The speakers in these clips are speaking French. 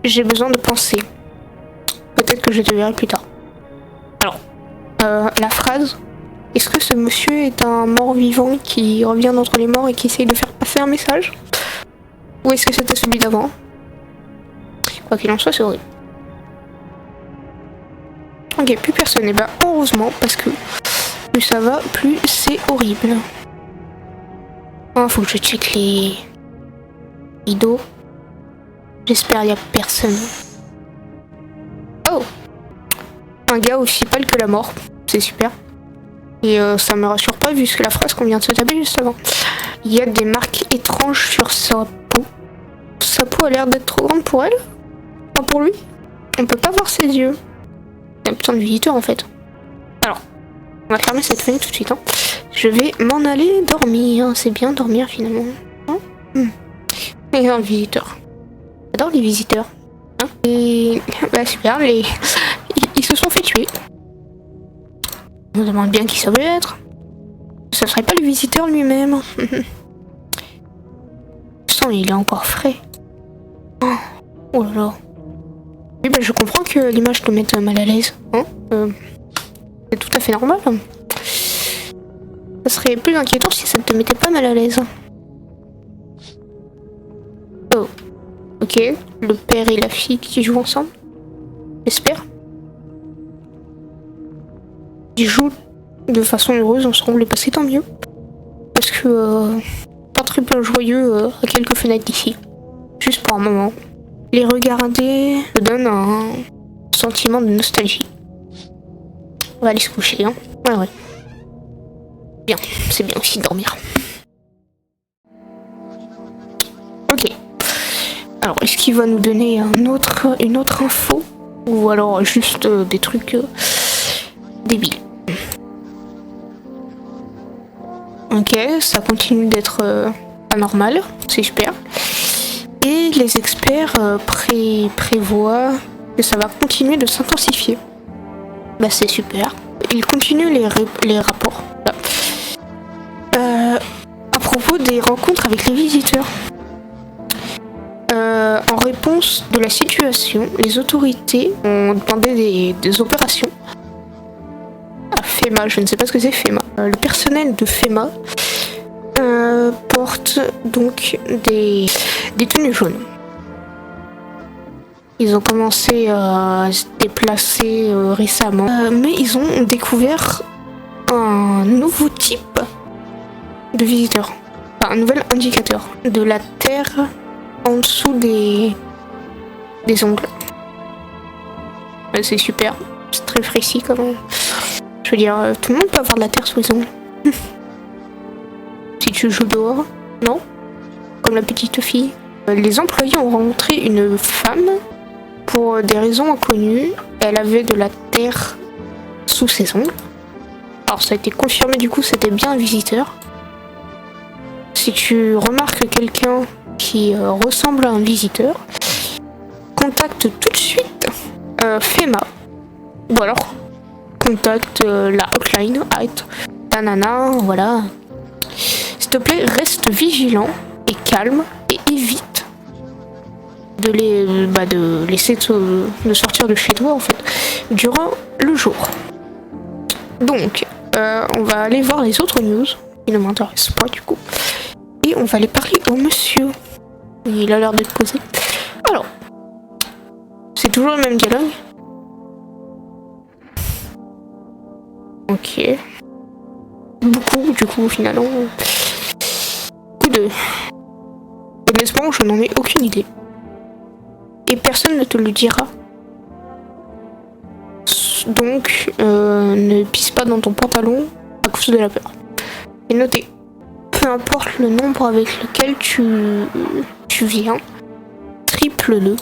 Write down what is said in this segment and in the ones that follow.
j'ai besoin de penser. Peut-être que je te verrai plus tard. Alors, la phrase. Est-ce que ce monsieur est un mort-vivant qui revient d'entre les morts et qui essaye de faire passer un message? Ou est-ce que c'était celui d'avant? Quoi qu'il en soit, c'est horrible. Ok, plus personne. Et bah, heureusement, parce que plus ça va, plus c'est horrible. Oh, faut que je check les rideaux. J'espère qu'il n'y a personne. Oh! Un gars aussi pâle que la mort. C'est super. Et ça me rassure pas vu que la phrase qu'on vient de se taper juste avant. Il y a des marques étranges sur sa peau. Sa peau a l'air d'être trop grande pour elle. Pas pour lui. On peut pas voir ses yeux. Il y a plein de visiteurs en fait. Alors, on va fermer cette fenêtre tout de suite. Hein. Je vais m'en aller dormir. C'est bien dormir finalement. Hein Et un visiteur. J'adore les visiteurs. Hein et bah super, ils se sont fait tuer. On me demande bien qui ça veut être. Ça serait pas le visiteur lui-même. Le sang, il est encore frais. Oh là là. Oui, bah je comprends que l'image te mette mal à l'aise. Hein c'est tout à fait normal. Ça serait plus inquiétant si ça ne te mettait pas mal à l'aise. Oh. Ok. Le père et la fille qui jouent ensemble. J'espère. Ils jouent de façon heureuse ensemble et bah c'est tant mieux. Parce que pas très bien joyeux à quelques fenêtres d'ici. Juste pour un moment. Les regarder me donne un sentiment de nostalgie. On va aller se coucher, hein. Ouais. Bien, c'est bien aussi de dormir. Ok. Alors, est-ce qu'il va nous donner une autre info? Ou alors juste des trucs débiles? Ok, ça continue d'être anormal, c'est super. Et les experts prévoient que ça va continuer de s'intensifier. Bah c'est super. Ils continuent les rapports. À propos des rencontres avec les visiteurs. En réponse de la situation, les autorités ont demandé des opérations à FEMA. Je ne sais pas ce que c'est FEMA. Le personnel de FEMA porte donc des tenues jaunes. Ils ont commencé à se déplacer récemment, mais ils ont découvert un nouveau type de visiteur, enfin, un nouvel indicateur de la terre en dessous des ongles. C'est super, c'est très précis comme. Je veux dire, tout le monde peut avoir de la terre sous les ongles. Si tu joues dehors, non? Comme la petite fille. Les employés ont rencontré une femme pour des raisons inconnues. Elle avait de la terre sous ses ongles. Alors ça a été confirmé, du coup c'était bien un visiteur. Si tu remarques quelqu'un qui ressemble à un visiteur, contacte tout de suite FEMA. Ou alors contacte la hotline, tanana, voilà. S'il te plaît, reste vigilant et calme et évite de laisser de sortir de chez toi en fait durant le jour. Donc, on va aller voir les autres news qui ne m'intéressent pas du coup. Et on va aller parler au monsieur. Il a l'air d'être posé. Alors, c'est toujours le même dialogue. Ok. Beaucoup du coup finalement. Honnêtement, je n'en ai aucune idée. Et personne ne te le dira. Donc, ne pisse pas dans ton pantalon à cause de la peur. Et notez, peu importe le nombre avec lequel tu viens, triple-le.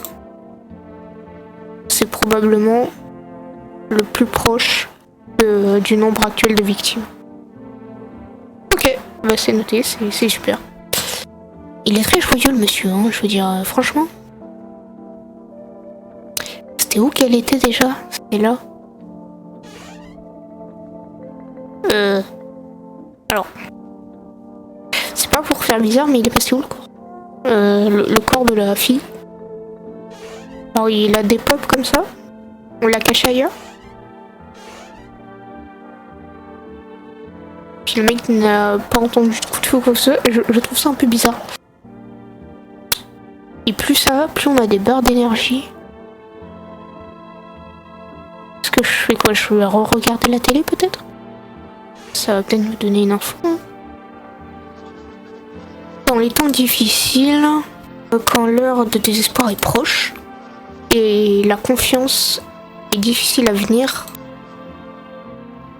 C'est probablement le plus proche du nombre actuel de victimes. Ok, bah c'est noté, c'est super. Il est très joyeux le monsieur, hein, je veux dire, franchement. C'était où qu'elle était déjà? C'était là. Alors. C'est pas pour faire bizarre, mais il est passé où le corps? Le corps de la fille. Alors il a des pops comme ça. On l'a caché ailleurs. Puis le mec n'a pas entendu de coup de feu comme ça. Je trouve ça un peu bizarre. Et plus ça va, plus on a des barres d'énergie. Est-ce que je fais quoi? Je vais re-regarder la télé peut-être? Ça va peut-être nous donner une info. Dans les temps difficiles, quand l'heure de désespoir est proche et la confiance est difficile à venir,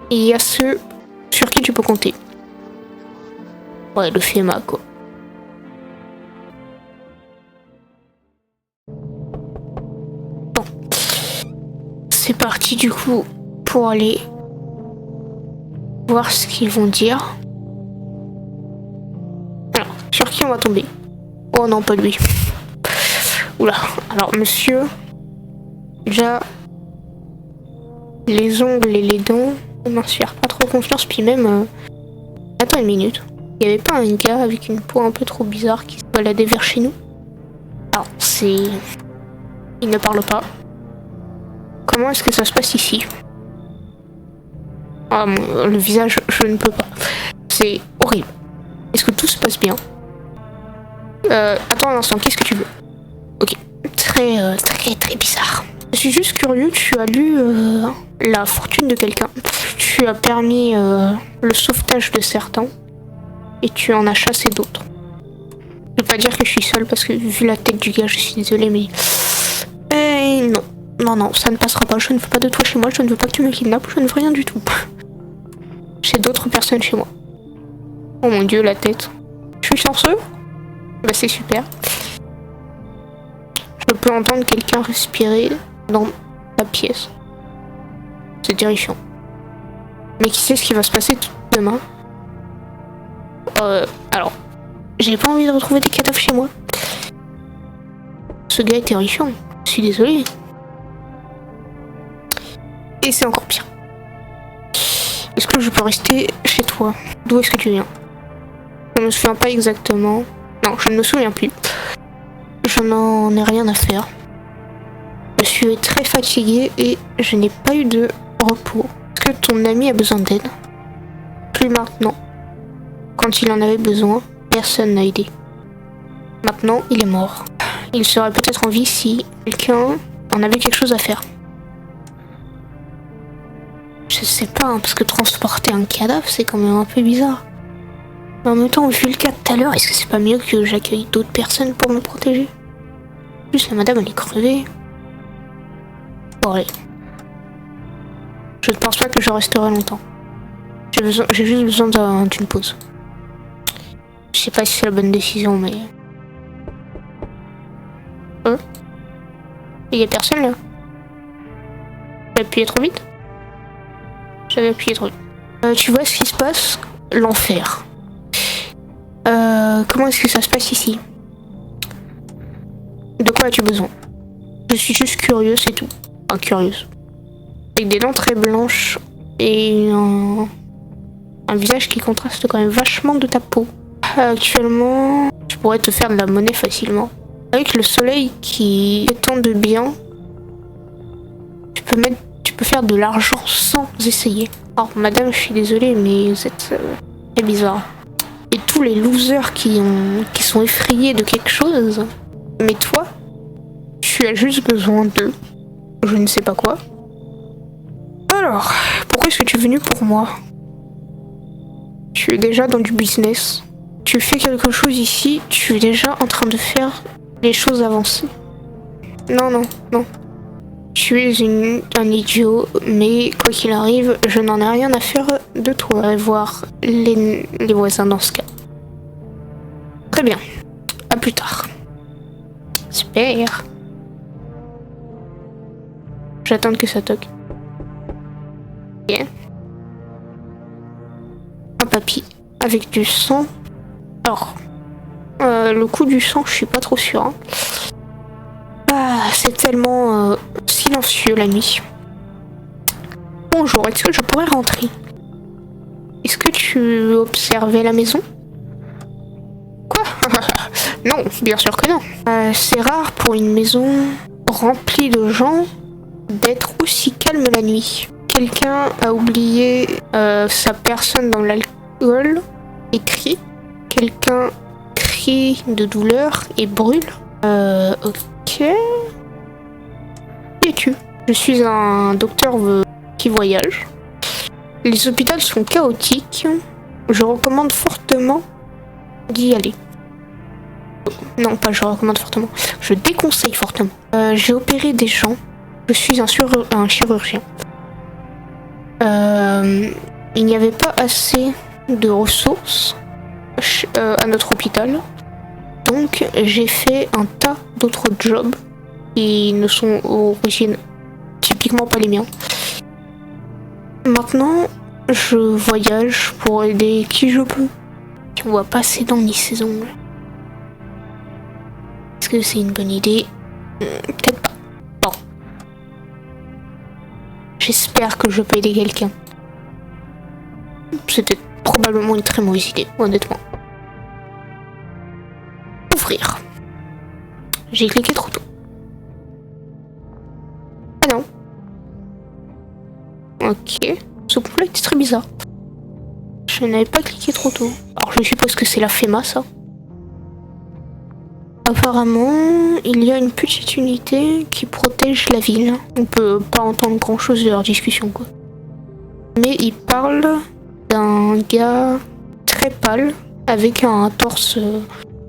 il y a ceux sur qui tu peux compter. Ouais, le FEMA quoi. Bon. C'est parti du coup pour aller voir ce qu'ils vont dire. Alors, sur qui on va tomber? Oh non, pas lui. Oula. Alors, monsieur, déjà, les ongles et les dents, on m'inspire pas trop confiance. Puis même, attends une minute. Il y avait pas un gars avec une peau un peu trop bizarre qui se baladait vers chez nous? Alors, c'est... Il ne parle pas. Comment est-ce que ça se passe ici? Ah, le visage, je ne peux pas. C'est horrible. Est-ce que tout se passe bien? Attends un instant, qu'est-ce que tu veux? Ok. Très bizarre. Je suis juste curieux, tu as lu la fortune de quelqu'un. Tu as permis le sauvetage de certains. Et tu en as chassé d'autres. Je vais pas dire que je suis seule parce que vu la tête du gars, je suis désolée, mais... non. Non, ça ne passera pas. Je ne veux pas de toi chez moi, je ne veux pas que tu me kidnappes, je ne veux rien du tout. J'ai d'autres personnes chez moi. Oh mon dieu, la tête. Je suis chanceux? Bah c'est super. Je peux entendre quelqu'un respirer dans la pièce. C'est terrifiant. Mais qui sait ce qui va se passer demain? Alors, j'ai pas envie de retrouver des cadavres chez moi. Ce gars est terrifiant. Je suis désolée. Et c'est encore pire. Est-ce que je peux rester chez toi? D'où est-ce que tu viens? Je ne me souviens pas exactement. Non, je ne me souviens plus. Je n'en ai rien à faire. Je suis très fatiguée et je n'ai pas eu de repos. Est-ce que ton ami a besoin d'aide? Plus maintenant. Quand il en avait besoin, personne n'a aidé. Maintenant, il est mort. Il serait peut-être en vie si quelqu'un en avait quelque chose à faire. Je sais pas, hein, parce que transporter un cadavre, c'est quand même un peu bizarre. Mais en même temps, vu le cas de tout à l'heure, est-ce que c'est pas mieux que j'accueille d'autres personnes pour me protéger? En plus, la madame, elle est crevée. Bon, allez. Je ne pense pas que je resterai longtemps. J'ai juste besoin d'une pause. Je sais pas si c'est la bonne décision, mais... Il y a personne, là? J'ai appuyé trop vite? J'avais appuyé trop vite. Tu vois ce qui se passe? L'enfer. Comment est-ce que ça se passe ici? De quoi as-tu besoin? Je suis juste curieuse, c'est tout. Enfin, curieuse. Avec des dents très blanches et un visage qui contraste quand même vachement de ta peau. Actuellement, tu pourrais te faire de la monnaie facilement. Avec le soleil qui fait tant de bien, tu peux faire de l'argent sans essayer. Alors, madame, je suis désolée, mais vous êtes très bizarre. Et tous les losers qui sont effrayés de quelque chose, mais toi, tu as juste besoin de je ne sais pas quoi. Alors, pourquoi est-ce que tu es venu pour moi? Tu es déjà dans du business. Tu fais quelque chose ici, tu es déjà en train de faire les choses avancer. Non. Tu es un idiot, mais quoi qu'il arrive, je n'en ai rien à faire de toi. Et voir les voisins dans ce cas. Très bien. À plus tard. Super. J'attends que ça toque. Ok. Un papy avec du sang. Alors, le coup du sang, je suis pas trop sûre. Hein. Ah, c'est tellement silencieux la nuit. Bonjour, est-ce que je pourrais rentrer? Est-ce que tu observais la maison? Quoi? Non, bien sûr que non. C'est rare pour une maison rempli de gens d'être aussi calme la nuit. Quelqu'un a oublié sa personne dans l'alcool et crie. Quelqu'un crie de douleur et brûle. Ok. Qui es-tu? Je suis un docteur qui voyage. Les hôpitaux sont chaotiques. Je recommande fortement d'y aller. Non, pas je recommande fortement. Je déconseille fortement. J'ai opéré des gens. Je suis un chirurgien. Il n'y avait pas assez de ressources à notre hôpital. Donc j'ai fait un tas d'autres jobs qui ne sont origines typiquement pas les miens. Maintenant, je voyage pour aider qui je peux. On va passer dans ses ongles. Est-ce que c'est une bonne idée? Peut-être pas. Bon. J'espère que je peux aider quelqu'un. C'était probablement une très mauvaise idée, honnêtement. Ouvrir. J'ai cliqué trop tôt. Ah non. Ok. Ce coup-là était très bizarre. Je n'avais pas cliqué trop tôt. Alors je suppose que c'est la FEMA, ça. Apparemment, il y a une petite unité qui protège la ville. On peut pas entendre grand-chose de leur discussion, quoi. Mais ils parlent d'un gars très pâle avec un torse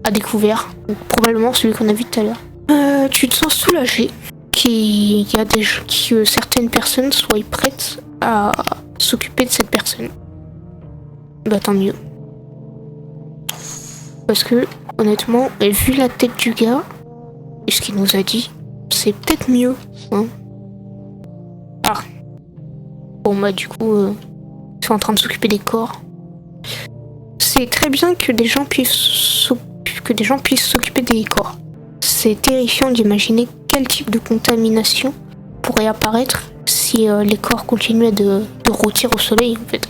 à découvert. Donc, probablement celui qu'on a vu tout à l'heure. Tu te sens soulagé que certaines personnes soient prêtes à s'occuper de cette personne. Bah tant mieux. Parce que honnêtement, vu la tête du gars et ce qu'il nous a dit, c'est peut-être mieux. Hein. Ah. Bon bah du coup, ils sont en train de s'occuper des corps. C'est très bien que des gens puissent s'occuper des corps. C'est terrifiant d'imaginer quel type de contamination pourrait apparaître si les corps continuaient de rôtir au soleil en fait,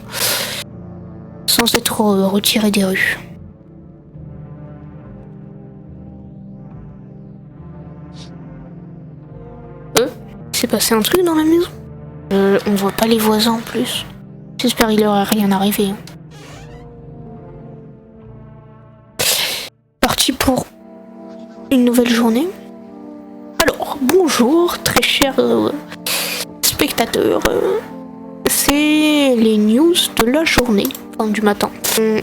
sans être retirés des rues. Il s'est passé un truc dans la maison. On voit pas les voisins en plus. J'espère qu'il leur est rien arrivé. Hein. Parti pour une nouvelle journée. Alors, bonjour, très chers spectateurs. C'est les news de la journée, enfin du matin.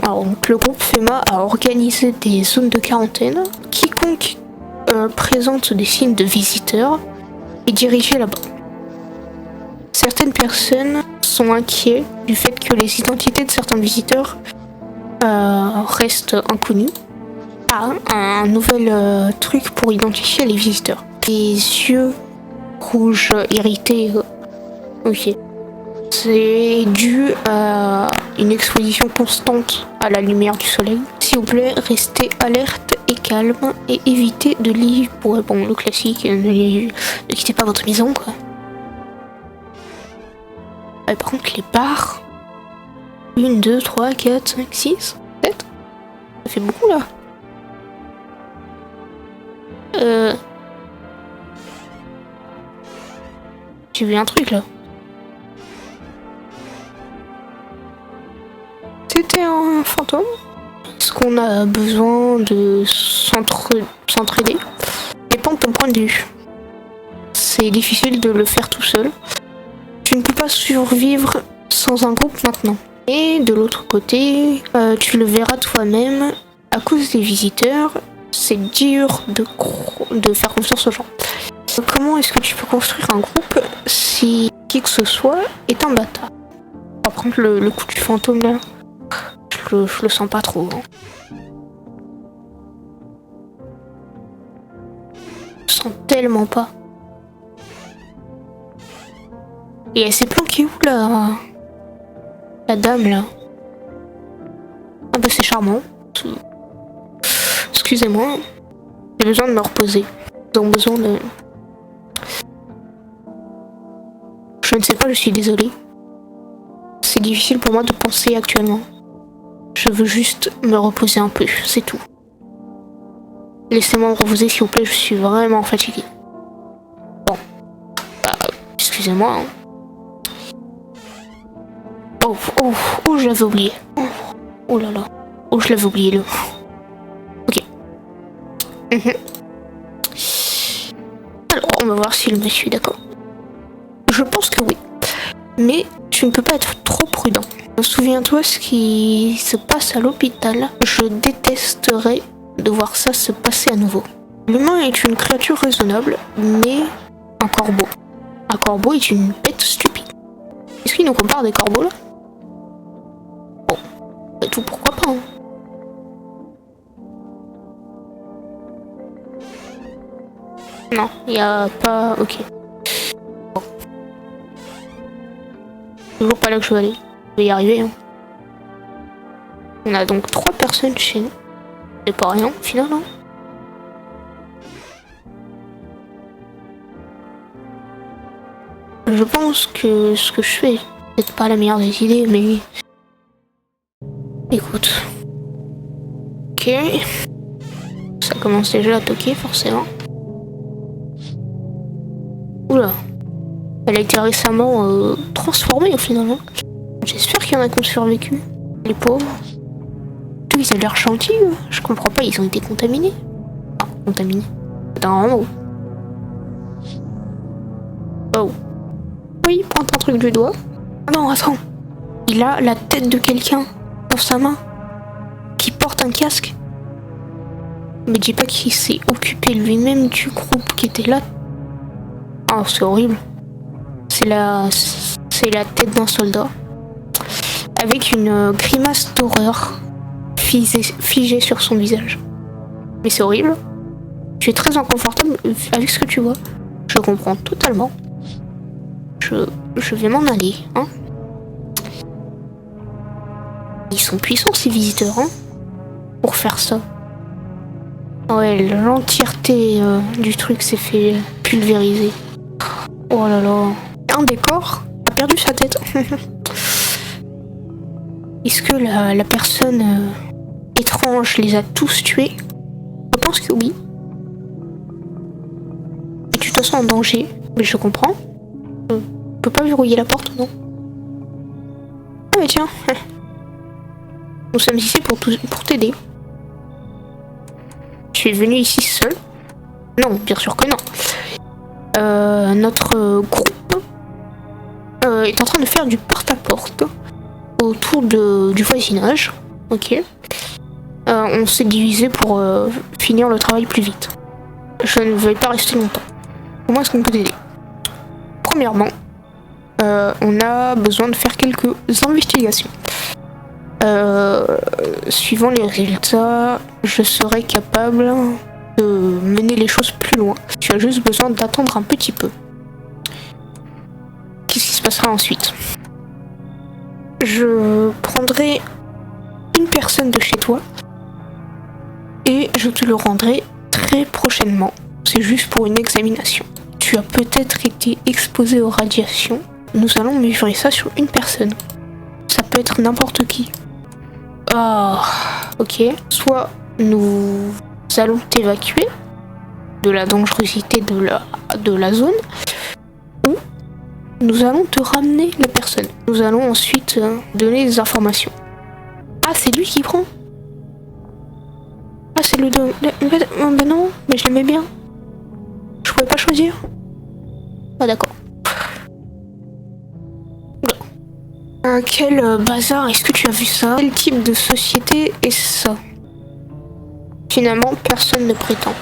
Alors, donc, le groupe FEMA a organisé des zones de quarantaine. Quiconque présente des signes de visiteurs est dirigé là-bas. Certaines personnes sont inquiets du fait que les identités de certains visiteurs restent inconnues. Ah, un nouvel truc pour identifier les visiteurs. Les yeux rouges irrités. Ok. C'est dû à une exposition constante à la lumière du soleil. S'il vous plaît, restez alerte et calme et évitez de lire. Ouais, bon, le classique, ne quittez pas votre maison, quoi. Par contre, les bars. 1, 2, 3, 4, 5, 6, 7. Ça fait beaucoup là. J'ai vu un truc là. C'était un fantôme? Est-ce qu'on a besoin de s'entraider? Dépend de ton point de vue. C'est difficile de le faire tout seul. Tu ne peux pas survivre sans un groupe maintenant. Et de l'autre côté, tu le verras toi-même, à cause des visiteurs, c'est dur de faire confiance aux gens. Comment est-ce que tu peux construire un groupe si qui que ce soit est un bâtard? Par contre, le coup du fantôme là, je le sens pas trop. Hein. Je sens tellement pas. Et elle s'est planquée où là? La dame là. Ah bah c'est charmant. Excusez-moi. J'ai besoin de me reposer. Ils ont besoin de... Je ne sais pas, je suis désolée. C'est difficile pour moi de penser actuellement. Je veux juste me reposer un peu, c'est tout. Laissez-moi me reposer s'il vous plaît, je suis vraiment fatiguée. excusez-moi. Hein. Oh, je l'avais oublié. Oh là là. Oh, je l'avais oublié, le... Ok. Alors, on va voir si le monsieur est d'accord. Je pense que oui. Mais tu ne peux pas être trop prudent. Souviens-toi ce qui se passe à l'hôpital. Je détesterais de voir ça se passer à nouveau. L'humain est une créature raisonnable, mais un corbeau. Un corbeau est une bête stupide. Est-ce qu'il nous compare des corbeaux là? Bon, et tout pourquoi pas. Hein. Non, il n'y a pas... Ok. Bon. Toujours pas là que je veux aller. Je vais y arriver. Hein. On a donc 3 personnes chez nous. C'est pas rien, au final. Hein. Je pense que ce que je fais, c'est peut-être pas la meilleure des idées, mais... Écoute. Ok. Ça commence déjà à toquer, forcément. Oula. Elle a été récemment transformée, au final. Hein. J'espère qu'il y en a qui ont survécu. Les pauvres. Ils ont l'air gentils, je comprends pas, ils ont été contaminés. Ah, contaminés. C'est un mot. Oh. Oui, prends un truc du doigt. Ah non, attends. Il a la tête de quelqu'un dans sa main qui porte un casque. Mais dis pas qu'il s'est occupé lui-même du groupe qui était là. Ah, c'est horrible. C'est la tête d'un soldat. Avec une grimace d'horreur figée sur son visage. Mais c'est horrible. Tu es très inconfortable avec ce que tu vois. Je comprends totalement. Je vais m'en aller, hein. Ils sont puissants ces visiteurs, hein, pour faire ça. Ouais, l'entièreté du truc s'est fait pulvériser. Oh là là. Un des corps a perdu sa tête. Est-ce que la personne étrange les a tous tués? Je pense que oui. Et tu te sens en danger, mais je comprends. On peut pas verrouiller la porte, non? Ah mais tiens. Nous sommes ici pour t'aider. Je suis venu ici seul. Non, bien sûr que non. Notre groupe est en train de faire du porte-à-porte autour du voisinage. Ok. On s'est divisé pour finir le travail plus vite. Je ne vais pas rester longtemps. Comment est-ce qu'on peut t'aider? Premièrement, on a besoin de faire quelques investigations. Suivant les résultats, je serai capable de mener les choses plus loin. Tu as juste besoin d'attendre un petit peu. Qu'est-ce qui se passera ensuite? Je prendrai une personne de chez toi et je te le rendrai très prochainement. C'est juste pour une examination. Tu as peut-être été exposé aux radiations. Nous allons mesurer ça sur une personne. Ça peut être n'importe qui. Ah, ok. Soit nous allons t'évacuer de la dangerosité de la zone, ou nous allons te ramener la personne. Nous allons ensuite donner des informations. Ah, c'est lui qui prend. Ah, c'est le deux. Ben non, mais je l'aimais bien. Je pouvais pas choisir. Ah, d'accord. Quel bazar, est-ce que tu as vu ça? Quel type de société est ça? Finalement, personne ne prétend.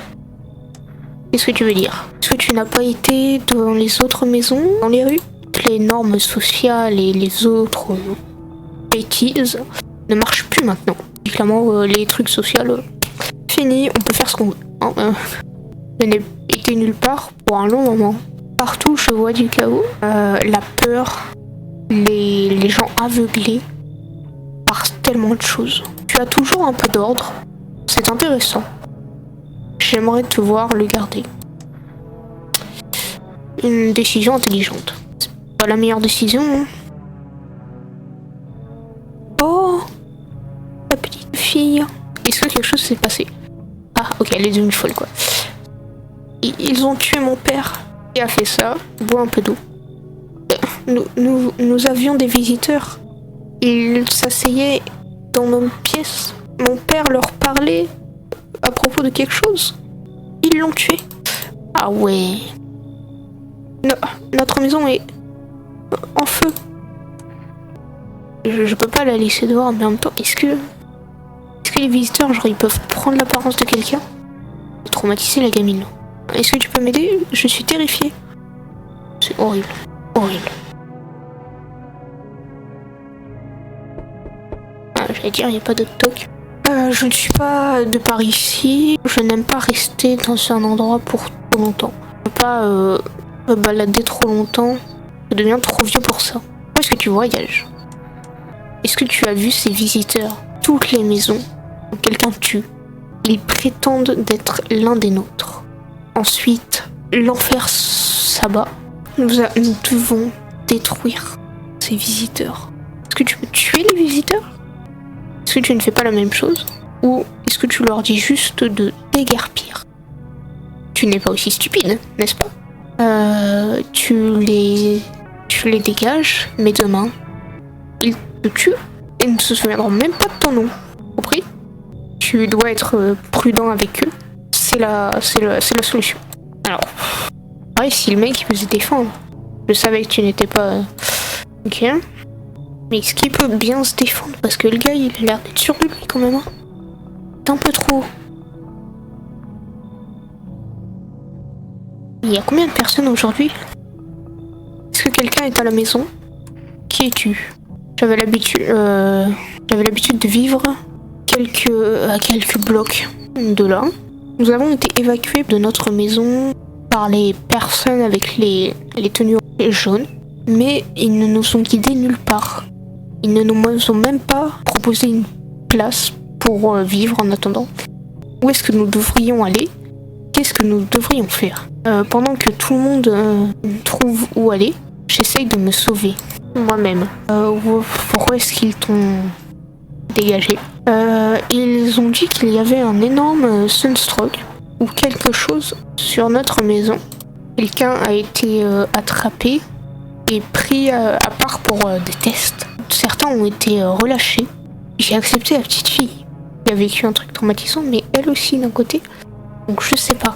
Qu'est-ce que tu veux dire? Est-ce que tu n'as pas été dans les autres maisons, dans les rues? Les normes sociales et les autres bêtises ne marchent plus maintenant. Et clairement, les trucs sociaux, fini, on peut faire ce qu'on veut. Hein, je n'ai été nulle part pour un long moment. Partout, je vois du chaos, la peur, les gens aveuglés par tellement de choses. Tu as toujours un peu d'ordre. C'est intéressant. J'aimerais te voir le garder. Une décision intelligente. C'est pas la meilleure décision. Hein. Oh, la petite fille. Est-ce que quelque chose s'est passé? Ah, ok, elle est devenue folle, quoi. Ils ont tué mon père. Et a fait ça. Bois un peu d'eau. nous avions des visiteurs. Ils s'asseyaient dans nos pièces. Mon père leur parlait à propos de quelque chose. Ils l'ont tué. Ah ouais. Notre maison est en feu. Je peux pas la laisser dehors, mais en même temps, est-ce que les visiteurs, genre, ils peuvent prendre l'apparence de quelqu'un? Traumatiser la gamine. Est-ce que tu peux m'aider? Je suis terrifiée. C'est horrible. Horrible. Ah, j'allais dire, il n'y a pas de toc. Je ne suis pas de par ici. Je n'aime pas rester dans un endroit pour trop longtemps. Je ne peux pas me balader trop longtemps. Je deviens trop vieux pour ça. Où est-ce que tu voyages? Est-ce que tu as vu ces visiteurs? Toutes les maisons où quelqu'un tue, ils prétendent d'être l'un des nôtres. Ensuite, l'enfer s'abat. Nous devons détruire ces visiteurs. Est-ce que tu peux tuer les visiteurs? Est-ce que tu ne fais pas la même chose? Ou est-ce que tu leur dis juste de déguerpir? Tu n'es pas aussi stupide, n'est-ce pas? Tu les dégages, mais demain, ils te tuent et ne se souviendront même pas de ton nom. Compris? Tu dois être prudent avec eux. C'est la solution. Alors, ouais, si le mec il peut se défendre. Je savais que tu n'étais pas... Ok. Mais est-ce qu'il peut bien se défendre? Parce que le gars, il a l'air d'être sûr de lui quand même. Hein. C'est un peu trop. Il y a combien de personnes aujourd'hui? Est-ce que quelqu'un est à la maison? Qui es-tu? J'avais l'habitude de vivre à quelques blocs de là. Nous avons été évacués de notre maison par les personnes avec les tenues jaunes, mais ils ne nous ont guidés nulle part. Ils ne nous ont même pas proposé une place pour vivre en attendant. Où est-ce que nous devrions aller? Qu'est-ce que nous devrions faire? Pendant que tout le monde trouve où aller, j'essaye de me sauver moi-même. Pourquoi est-ce qu'ils t'ont dégagé? Ils ont dit qu'il y avait un énorme sunstroke ou quelque chose sur notre maison. Quelqu'un a été attrapé et pris à part pour des tests. Certains ont été relâchés. J'ai accepté la petite fille qui a vécu un truc traumatisant, mais elle aussi d'un côté. Donc je sais pas.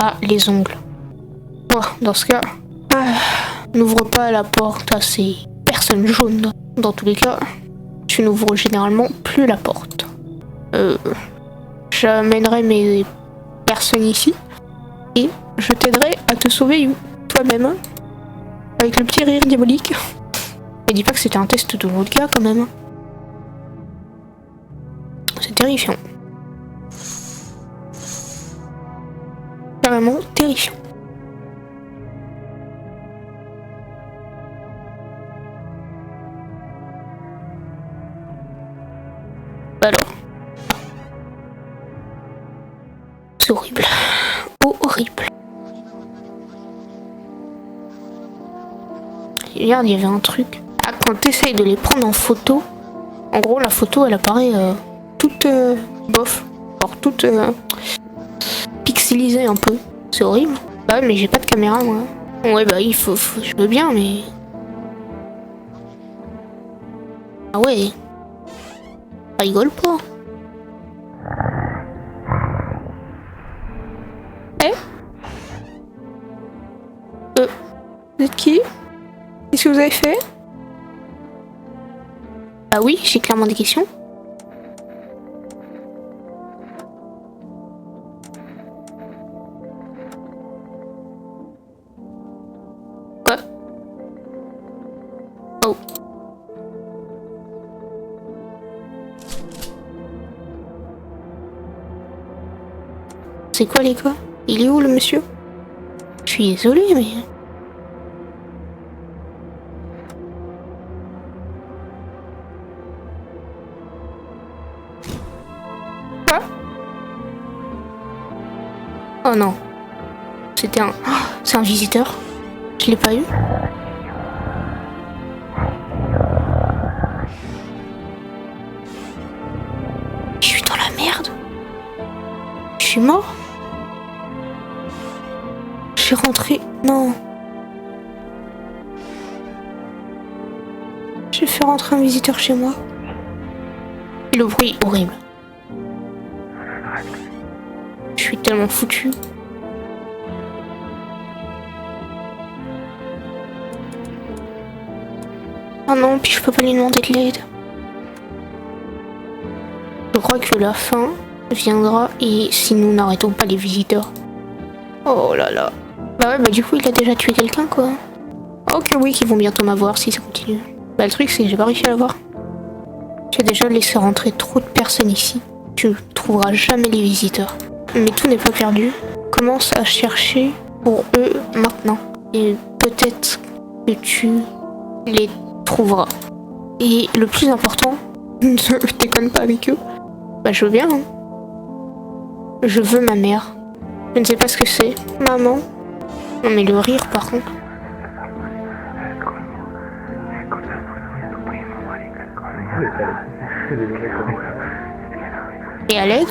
Ah, les ongles. Bon, dans ce cas, n'ouvre pas la porte à ces personnes jaunes. Dans tous les cas, tu n'ouvres généralement plus la porte. J'amènerai mes personnes ici et je t'aiderai à te sauver toi-même avec le petit rire diabolique. Et dis pas que c'était un test de l'autre gars quand même. C'est terrifiant. Carrément terrifiant. Alors. C'est horrible. Oh, horrible. Regarde, il y avait un truc. Ah, quand t'essayes de les prendre en photo, en gros, la photo, elle apparaît toute bof. Alors, toute pixelisée un peu. C'est horrible. Bah, mais j'ai pas de caméra, moi. Ouais, bah, je veux bien, mais... Ah ouais. Ça rigole pas. Eh? Vous êtes qui? Qu'est-ce que vous avez fait? Ah oui, j'ai clairement des questions. Quoi? Oh. C'est quoi les gars? Il est où le monsieur? Je suis désolée mais... Quoi? Oh non. C'était un... Oh, c'est un visiteur. Je l'ai pas eu. Je suis dans la merde. Je suis mort. Je suis rentré. Non. faire entrer un visiteur chez moi. Le bruit est horrible. Je suis tellement foutue. Oh non, puis je peux pas lui demander de l'aide. Je crois que la fin viendra et si nous n'arrêtons pas les visiteurs. Oh là là. Bah ouais, bah du coup il a déjà tué quelqu'un quoi. Oh que oui, qu'ils vont bientôt m'avoir si ça continue. Bah le truc c'est que j'ai pas réussi à l'avoir. J'ai déjà laissé rentrer trop de personnes ici. Tu ne trouveras jamais les visiteurs. Mais tout n'est pas perdu. Commence à chercher pour eux maintenant. Et peut-être que tu les trouveras. Et le plus important, ne déconne pas avec eux. Bah je veux bien. Hein. Je veux ma mère. Je ne sais pas ce que c'est. Maman. Non mais le rire par contre. Et à l'aide.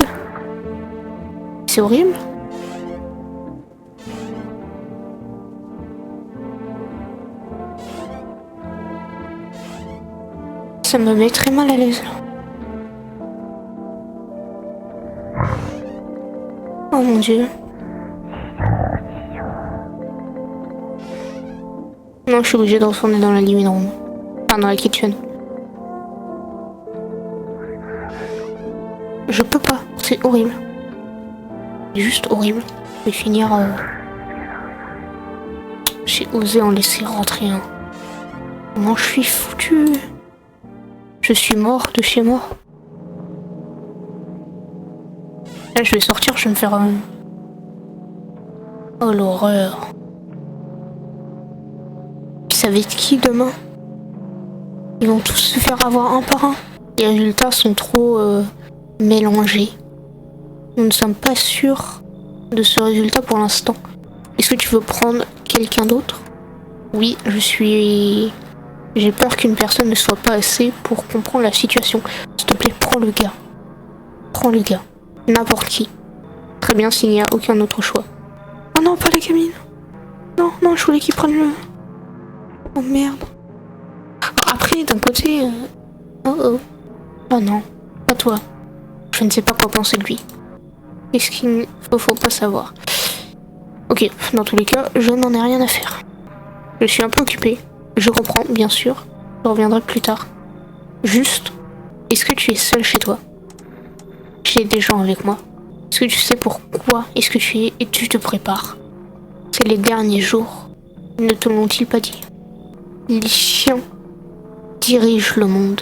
C'est horrible. Ça me met très mal à l'aise là. Oh mon dieu. Non, je suis obligée de retourner dans la living room. Enfin, dans la kitchen. Je peux pas, c'est horrible. C'est juste horrible. Je vais finir... J'ai osé en laisser rentrer un. Comment je suis foutue. Je suis mort de chez moi. Là, je vais sortir, je vais me faire... Oh l'horreur. Ça va être qui demain? Ils vont tous se faire avoir un par un. Les résultats sont trop mélangés. Nous ne sommes pas sûrs de ce résultat pour l'instant. Est-ce que tu veux prendre quelqu'un d'autre? Oui, j'ai peur qu'une personne ne soit pas assez pour comprendre la situation. S'il te plaît, prends le gars. Prends le gars. N'importe qui. Très bien s'il n'y a aucun autre choix. Oh non, pas la gamine. Non, non, je voulais qu'il prenne le... Oh merde. Après, d'un côté... Oh oh. Oh non, pas toi. Je ne sais pas quoi penser de lui. Qu'est-ce qu'il faut pas savoir. Ok, dans tous les cas, je n'en ai rien à faire. Je suis un peu occupée. Je comprends, bien sûr. Je reviendrai plus tard. Juste, est-ce que tu es seul chez toi? J'ai des gens avec moi. Est-ce que tu sais pourquoi est-ce que tu es et tu te prépares? C'est les derniers jours. Ne te l'ont-ils pas dit? Les chiens dirigent le monde.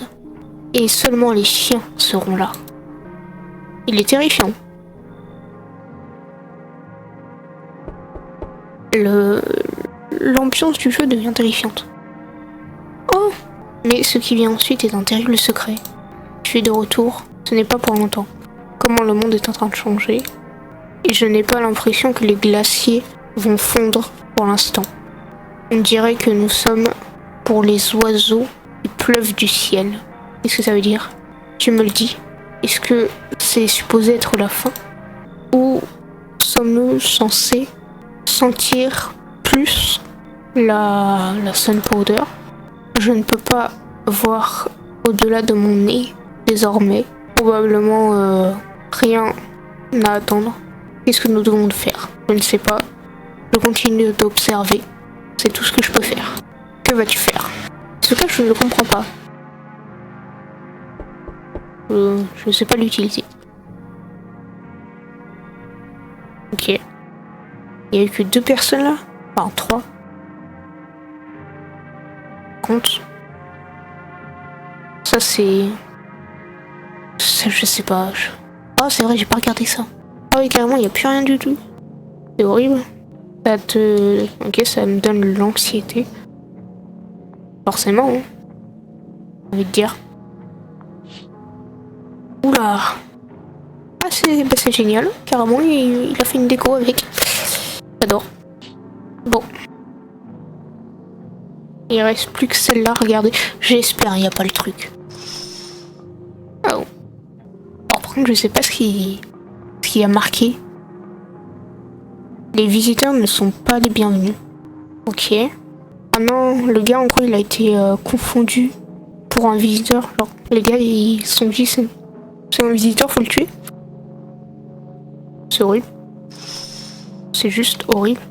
Et seulement les chiens seront là. Il est terrifiant. L'ambiance du jeu devient terrifiante. Oh! Mais ce qui vient ensuite est un terrible secret. Je suis de retour, ce n'est pas pour longtemps. Comment le monde est en train de changer. Et je n'ai pas l'impression que les glaciers vont fondre pour l'instant. On dirait que nous sommes pour les oiseaux qui pleuvent du ciel. Qu'est-ce que ça veut dire? Tu me le dis. Est-ce que c'est supposé être la fin? Ou sommes-nous censés sentir plus la sun powder? Je ne peux pas voir au-delà de mon nez désormais. Probablement rien à attendre. Qu'est-ce que nous devons faire? Je ne sais pas. Je continue d'observer. C'est tout ce que je peux faire. Que vas-tu faire? Ce cas, je ne le comprends pas. Je ne sais pas l'utiliser. Ok. Il n'y a eu que 2 personnes là? Enfin, 3. Compte. Ça c'est... Ça je sais pas. Oh c'est vrai, j'ai pas regardé ça. Ah oui, carrément, il n'y a plus rien du tout. C'est horrible. Ça te... Ok, ça me donne l'anxiété. Forcément, hein. J'ai envie de dire. Oula. Ah c'est génial. Carrément, il a fait une déco avec. J'adore. Bon. Il reste plus que celle-là, regardez. J'espère il n'y a pas le truc. Oh. Par contre, je sais pas ce qui a marqué. Les visiteurs ne sont pas les bienvenus. Ok. Ah non, le gars en gros il a été confondu pour un visiteur. Genre, les gars, ils se sont dit, c'est un visiteur, faut le tuer. C'est horrible. C'est juste horrible.